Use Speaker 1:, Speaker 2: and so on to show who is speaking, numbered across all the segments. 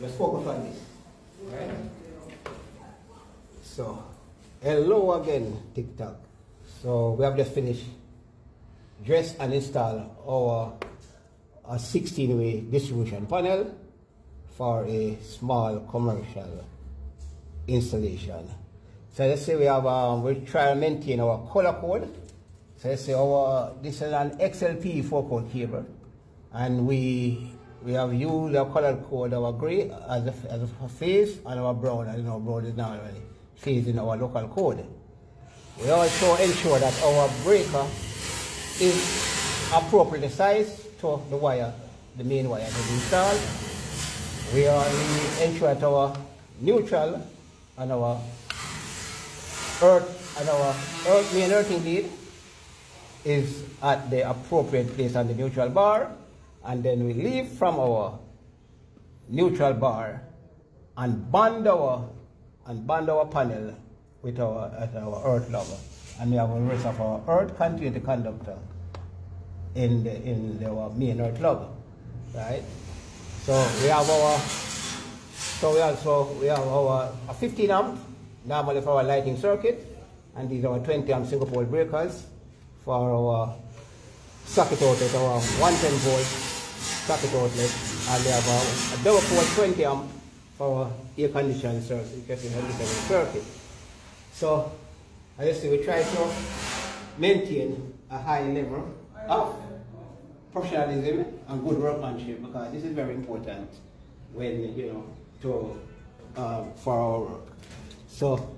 Speaker 1: Let's focus on this. Right? So, hello again, TikTok. So, we have just finished dress and install our 16-way distribution panel for a small commercial installation. So let's say we have we try and maintain our color code. So let's say this is an XLP 4-port cable, and we have used our color code, our gray as a phase, and our brown, as you know, brown is now already phase in our local code. We also ensure that our breaker is appropriately sized to the wire, the main wire to be installed. We ensure that our neutral and our main earthing lead is at the appropriate place on the neutral bar, and then we leave from our neutral bar and bond our panel with our earth lug, and we have the rest of our earth continuity conductor in our main earth lug, right? So we have our 15 amp normally for our lighting circuit, and these are our 20 amp single pole breakers for our socket outlet, our 110 volt socket outlet, and we have a double pole 20 amp for our air conditioning circuit. So as you see, we try to maintain a high level of professionalism and good workmanship, because this is very important when for our work. So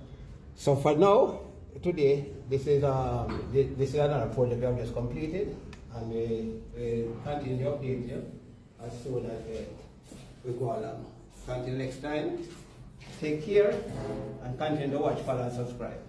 Speaker 1: for now, today, this is another project we have just completed, and we continue to update you as soon as we go along. Until next time, take care and continue to watch, follow, and subscribe.